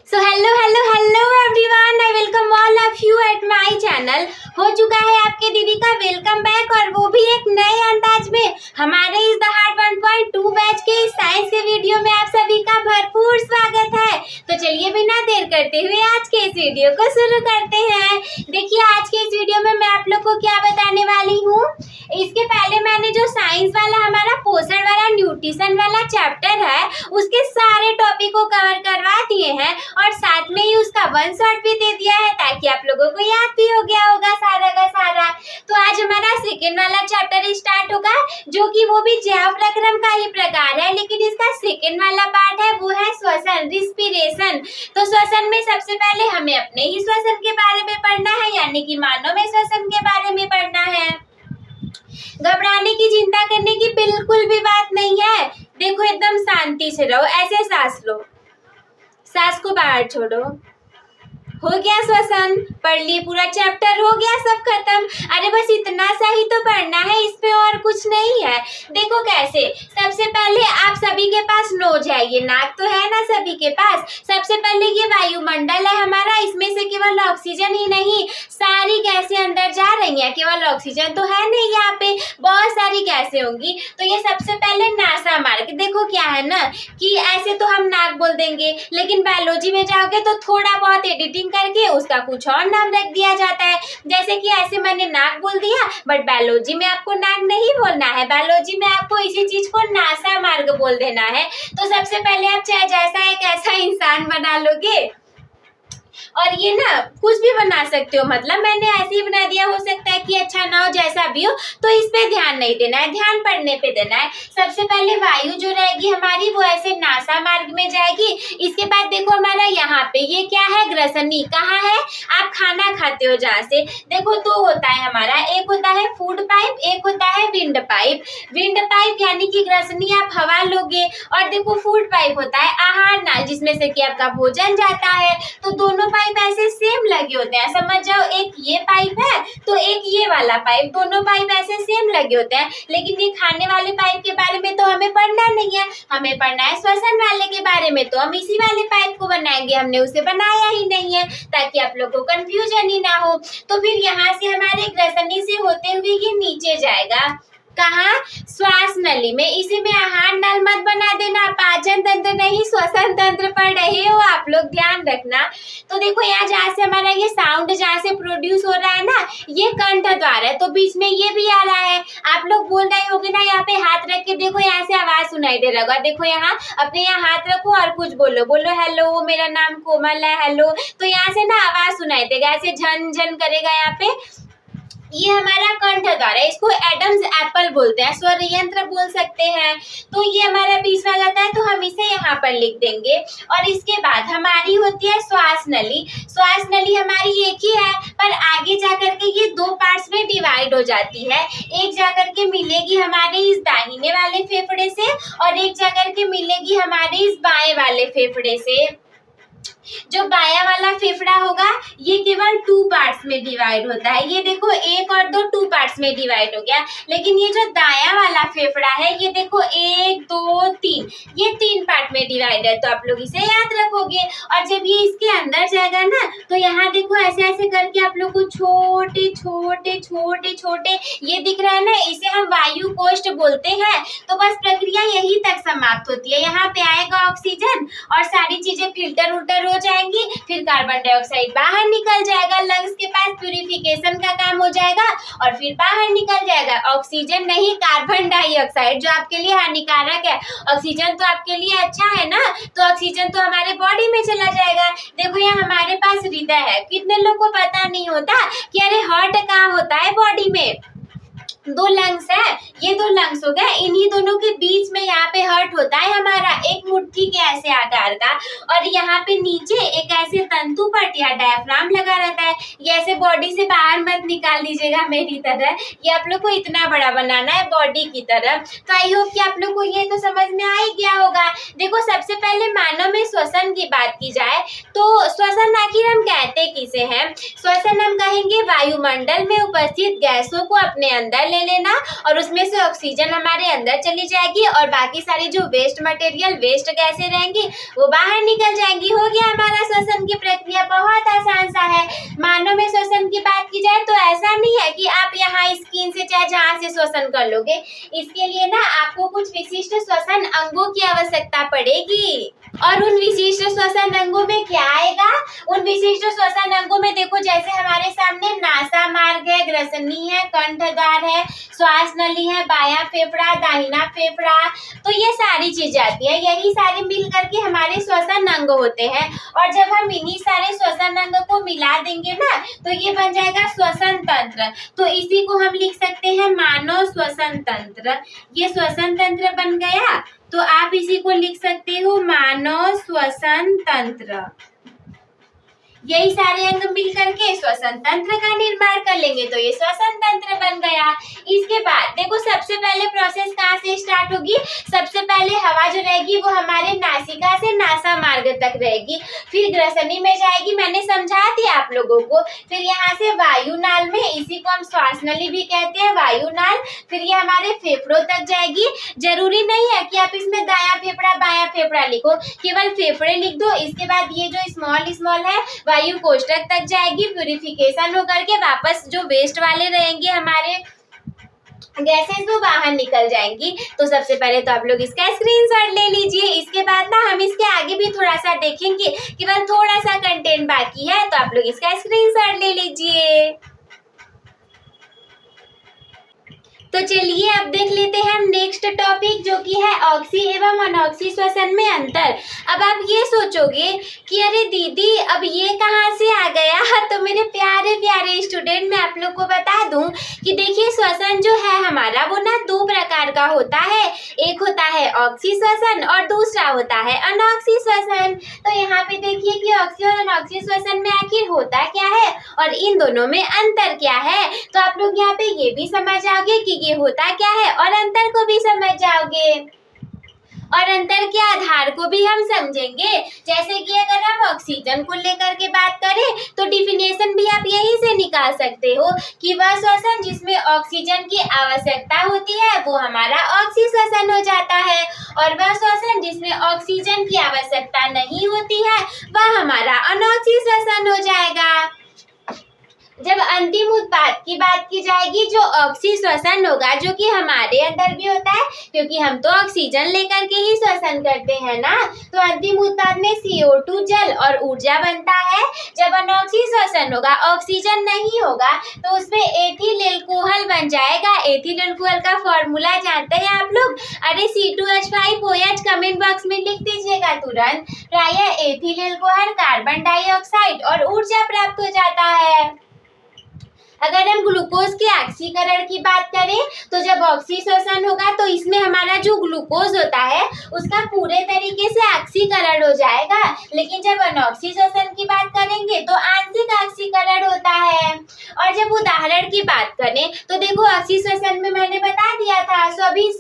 So hello hello hello everyone, I welcome all of you at my channel. हो चुका है आपके दीदी का वेलकम बैक, और वो भी एक नए अंदाज में हमारे इस द हार्ट 1.2 बैच के इस साइंस के वीडियो में आप सभी का भरपूर स्वागत है। तो चलिए बिना देर करते हुए आज के इस वीडियो को शुरू करते हैं। देखिए आज के इस वीडियो में मैं आप लोग को क्या बताने वाली हूँ। इसके पहले मैंने जो साइंस वाला हमारा पोषण वाला न्यूट्रिशन वाला चैप्टर है उसके सारे टॉपिक को कवर करवा दिए हैं, और साथ में ही उसका वन शॉट भी दे दिया है ताकि आप लोगों को याद भी हो गया होगा सारा का सारा। तो आज हमारा सेकेंड वाला चैप्टर स्टार्ट होगा, जो कि वो भी जैव प्रक्रम का ही प्रकार है, लेकिन इसका सेकेंड वाला पार्ट है वो है श्वसन, रिस्पिरेशन। तो श्वसन में सबसे पहले हमें अपने ही श्वसन के बारे में पढ़ना है, यानी कि मानव में श्वसन के बारे में पढ़ना है। घबराने की, चिंता करने की बिल्कुल भी बात नहीं है। देखो एकदम शांति से रहो, ऐसे सांस लो, सांस को बाहर छोड़ो। हो गया श्वसन, पढ़ लिए पूरा चैप्टर, हो गया सब खत्म। अरे बस इतना सा ही तो पढ़ना है, इस पे और कुछ नहीं है। देखो कैसे, सबसे पहले आप सभी के पास नोज है, ये नाक तो है ना सभी के पास। सबसे पहले ये वायुमंडल है हमारा, इसमें से केवल ऑक्सीजन ही नहीं सारी गैसें अंदर जा रही हैं, केवल ऑक्सीजन तो है नहीं, यहाँ पे बहुत सारी गैसें होंगी। तो ये सबसे पहले नासा मार्ग। देखो क्या है ना कि ऐसे तो हम नाक बोल देंगे, लेकिन बायोलॉजी में जाओगे तो थोड़ा बहुत एडिटिंग करके उसका कुछ और नाम रख दिया जाता है। जैसे कि ऐसे मैंने नाक बोल दिया, बट बायोलॉजी में आपको नाक नहीं बोलना है, बायोलॉजी में आपको इसी चीज को नासा मार्ग बोल देना है। तो सबसे पहले आप चाहे जैसा एक ऐसा इंसान बना लोगे, और ये ना कुछ भी बना सकते हो, मतलब मैंने ऐसे ही बना दिया, हो सकता है कि अच्छा ना हो, जैसा भी हो, तो इस पे ध्यान नहीं देना है, ध्यान पढ़ने पे देना है। सबसे पहले वायु जो रहेगी हमारी वो ऐसे नासा मार्ग में जाएगी। इसके बाद देखो हमारा यहाँ पे ये क्या है, ग्रसनी। कहाँ है, आप खाना खाते हो जहाँ से। देखो दो होता है हमारा, एक होता है फूड पाइप, एक होता है विंड पाइप। विंड पाइप यानी कि ग्रसनी आप हवा लोगे, और देखो फूड पाइप होता है आहार नाल, जिसमें से कि आपका भोजन जाता है। तो दोनों पाइप ऐसे सेम लगे होते हैं, समझ जाओ, एक ये पाइप है तो एक ये वाला पाइप, दोनों पाइप ऐसे सेम लगे होते हैं। लेकिन ये खाने वाले पाइप के बारे में तो हमें पढ़ना नहीं है, हमें पढ़ना है श्वसन वाले के बारे में। तो हम इसी वाले पाइप को बनाएंगे, हमने उसे बनाया ही नहीं है ताकि आप लोग को कंफ्यूजन ही ना हो। तो फिर यहाँ से हमारे ग्रसनी से होते हुए ये नीचे जाएगा, कहाँ, श्वास नली में। इसी में आहार नल मत बना देना, पाचन तंत्र नहीं श्वसन तंत्र पढ़ रहे हो आप लोग, ध्यान रखना। तो देखो यहाँ जहाँ से हमारा ये साउंड जहाँ से प्रोड्यूस हो रहा है ना, ये कंठ द्वार है, तो बीच में ये भी आ रहा है। आप लोग बोल रहे होगे ना, यहाँ पे हाथ रख के देखो, यहाँ से आवाज सुनाई दे रहा होगा। देखो यहाँ अपने यहाँ हाथ रखो और कुछ बोलो, बोलो हेलो मेरा नाम कोमल है, हेलो। तो यहाँ से ना आवाज सुनाई देगा, ऐसे झन झन करेगा यहाँ पे। ये हमारा कंठ द्वार है, इसको एडम्स एप्पल बोलते हैं, स्वर यंत्र बोल सकते हैं। तो ये हमारा बीच में जाता है, तो हम इसे यहाँ पर लिख देंगे। और इसके बाद हमारी होती है श्वास नली। श्वास नली हमारी एक ही है, पर आगे जाकर के ये दो पार्ट्स में डिवाइड हो जाती है। एक जाकर के मिलेगी हमारे इस दाहिने वाले फेफड़े से, और एक जाकर के मिलेगी हमारे इस बाएं वाले फेफड़े से। जो बाया वाला फेफड़ा होगा ये केवल 2 पार्ट्स में डिवाइड होता है, ये देखो 1 और 2 2 पार्ट्स में डिवाइड हो गया। लेकिन ये जो दाया वाला फेफड़ा है ये देखो 1 2 3, ये 3 पार्ट में डिवाइड है। तो आप लोग इसे याद रखोगे, और जब ये इसके अंदर जाएगा ना, तो यहाँ देखो ऐसे ऐसे करके आप लोग को छोटे छोटे छोटे छोटे ये दिख रहा है ना, इसे हम वायु कोष्ठ बोलते हैं। तो बस प्रक्रिया यही तक समाप्त होती है। यहाँ पे आएगा ऑक्सीजन और सारी चीजें फिल्टर उल्टर हो जाएंगी, फिर कार्बन डाइऑक्साइड बाहर निकल जाएगा, लंग्स के पास प्यूरिफिकेशन का काम हो जाएगा, और फिर बाहर निकल जाएगा ऑक्सीजन नहीं कार्बन डाइऑक्साइड, जो आपके लिए हानिकारक है। ऑक्सीजन तो आपके लिए अच्छा है ना, तो ऑक्सीजन तो हमारे बॉडी में चला जाएगा। देखो यहाँ हमारे पास हृदय है, कितने लोग को पता नहीं होता कि अरे हार्ट कहाँ होता है बॉडी में। 2 लंग्स है, ये 2 लंग्स हो गए, इन्हीं दोनों के बीच में यहाँ पे हार्ट होता है हमारा, एक मुट्ठी के ऐसे आकार का, और यहाँ पे नीचे एक ऐसे तंतु पट या डायफ्राम लगा रहता है। ये ऐसे बॉडी से बाहर मत निकाल दीजिएगा मेरी तरह, ये आप लोग को इतना बड़ा बनाना है बॉडी की तरह। तो आई होप कि आप लोग को ये तो समझ में आ ही गया होगा। देखो सबसे पहले मानव में श्वसन की बात की जाए तो श्वसन आखिर हम कहते किसे हैं। श्वसन हम कहेंगे वायुमंडल में उपस्थित गैसों को अपने अंदर ले लेना, और उसमें से ऑक्सीजन हमारे अंदर चली जाएगी, और बाकी सारी जो वेस्ट मटेरियल वेस्ट गैसें रहेंगी वो बाहर निकल जाएंगी। हो गया हमारा की प्रक्रिया बहुत आसान सा है। मानव में श्वसन की बात की जाए तो ऐसा नहीं है कि आप यहाँ स्किन से चाहे जहाँ से श्वसन कर लोगे। इसके लिए ना आपको कुछ विशिष्ट श्वसन अंगों की आवश्यकता पड़ेगी। और उन विशिष्ट श्वसन अंगों में क्या आएगा? उन विशिष्ट श्वसन अंगों में देखो, जैसे हमारे सामने नासा मार्ग है, ग्रसनी है, कंठद्वार है, श्वास नली है, बायां फेफड़ा, दाहिना फेफड़ा, तो ये सारी चीजें आती है। यही सारे मिल करके हमारे श्वसन अंग होते हैं। और जब हम इन्हीं सारे श्वसन अंग को मिला देंगे ना तो ये बन जाएगा श्वसन तंत्र। तो इसी को हम लिख सकते हैं मानव श्वसन तंत्र। ये श्वसन तंत्र बन गया, तो आप इसी को लिख सकते हो मानव श्वसन तंत्र। यही सारे अंग मिल करके श्वसन तंत्र का निर्माण कर लेंगे तो ये श्वसन तंत्र बन गया। इसके बाद देखो, सबसे पहले प्रोसेस कहाँ से स्टार्ट होगी? सबसे पहले हवा जो रहेगी वो हमारे नासिका से नासा मार्ग तक रहेगी, फिर ग्रसनी में जाएगी, मैंने समझा दिया आप लोगों को। फिर यहाँ से वायुनाल में, इसी को हम श्वास नली भी कहते हैं, वायुनाल, फिर ये हमारे फेफड़ों तक जाएगी। जरूरी नहीं है कि आप इसमें दायां फेफड़ा बायां फेफड़ा लिखो, केवल फेफड़े लिख दो। इसके बाद ये जो स्मॉल है वायु कोष्ठक तक जाएगी, प्यूरिफिकेशन होकर के वापस जो वेस्ट वाले रहेंगे हमारे गैसेस वो बाहर निकल जाएंगी। तो सबसे पहले तो आप लोग इसका स्क्रीनशॉट ले लीजिए। इसके बाद ना हम इसके आगे भी थोड़ा सा देखेंगे, केवल थोड़ा सा कंटेंट बाकी है, तो आप लोग इसका स्क्रीनशॉट ले लीजिए। तो चलिए अब देख लेते हैं हम नेक्स्ट टॉपिक, जो कि है ऑक्सी एवं अनऑक्सी श्वसन में अंतर। अब आप ये सोचोगे कि अरे दीदी अब ये कहाँ से आ गया? तो मेरे प्यारे प्यारे स्टूडेंट, मैं आप लोग को बता दूं कि देखिए, श्वसन जो है हमारा वो ना दो प्रकार का होता है। एक होता है ऑक्सी श्वसन और दूसरा होता है अनऑक्सी श्वसन। तो यहाँ पे देखिए कि ऑक्सी और अनऑक्सी श्वसन में आखिर होता क्या है और इन दोनों में अंतर क्या है। तो आप लोग यहाँ पे ये भी समझ आओगे कि ये होता क्या है और अंतर को भी समझ जाओगे, और अंतर के आधार को भी हम समझेंगे। जैसे कि अगर हम ऑक्सीजन को लेकर के बात करें तो डिफिनेशन भी आप यहीं से निकाल सकते हो कि वह श्वसन जिसमें ऑक्सीजन की आवश्यकता होती है वो हमारा ऑक्सी श्वसन हो जाता है, और वह श्वसन जिसमें ऑक्सीजन की आवश्यकता नहीं होती है वह हमारा अनऑक्सी श्वसन हो जाएगा। जब अंतिम उत्पाद की बात की जाएगी, जो ऑक्सी श्वसन होगा, जो कि हमारे अंदर भी होता है क्योंकि हम तो ऑक्सीजन लेकर के ही श्वसन करते हैं ना, तो अंतिम उत्पाद में CO2 जल और ऊर्जा बनता है। जब अनऑक्सी श्वसन होगा, ऑक्सीजन नहीं होगा, तो उसमें एथिल एल्कोहल बन जाएगा। एथिल एल्कोहल का फॉर्मूला जानते हैं आप लोग? अरे C2H5OH कमेंट बॉक्स में लिख दीजिएगा तुरंत। प्रायः एथिल एल्कोहल कार्बन डाइऑक्साइड और ऊर्जा प्राप्त हो जाता है। अगर हम ग्लूकोज के ऑक्सीकरण की बात करें तो जब ऑक्सी श्वसन होगा तो इसमें हमारा जो ग्लूकोज होता है उसका पूरे तरीके से ऑक्सीकरण हो जाएगा, लेकिन जब अनऑक्सी श्वसन की बात करेंगे तो आंशिक ऑक्सीकरण होता है। और जब उदाहरण की बात करें तो देखो, ऑक्सी श्वसन में मैंने बता दिया था सभी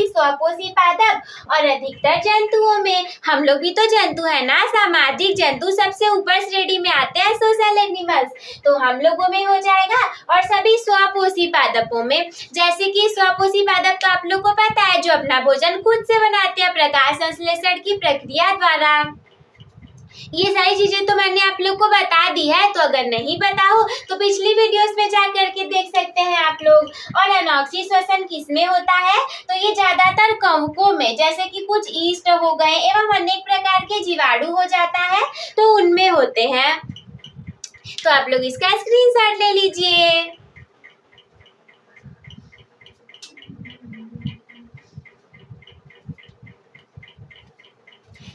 स्वपोषी पादप और अधिकतर जंतुओं में, हम लोग भी तो जंतु है ना, सामाजिक जंतु सबसे ऊपर श्रेणी में आते हैं, सोशल एनिमल्स, तो हम लोगों में हो जाएगा। और सभी स्वपोषी पादपों में, जैसे कि स्वपोषी पादप तो आप लोग को पता है जो अपना भोजन खुद से बनाते हैं प्रकाश संश्लेषण की प्रक्रिया द्वारा। ये सारी चीजें तो मैंने आप लोग को बता दी है, तो अगर नहीं पता हो तो पिछली वीडियोस में जा करके देख सकते हैं आप लोग। और अनऑक्सी श्वसन किसमें होता है? तो ये ज्यादातर कवकों में, जैसे कि कुछ ईस्ट हो गए एवं अनेक प्रकार के जीवाणु हो जाता है तो उनमें होते हैं। तो आप लोग इसका स्क्रीनशॉट ले लीजिए।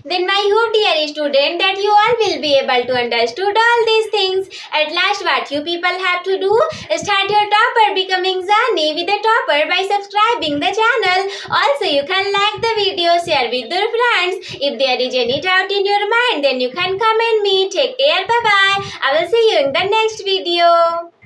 Then I hope, dear student, that you all will be able to understood all these things. At last, what you people have to do is start your topper becoming journey with the topper by subscribing the channel. Also, you can like the video, share with your friends. If there is any doubt in your mind, then you can comment me. Take care. Bye bye. I will see you in the next video.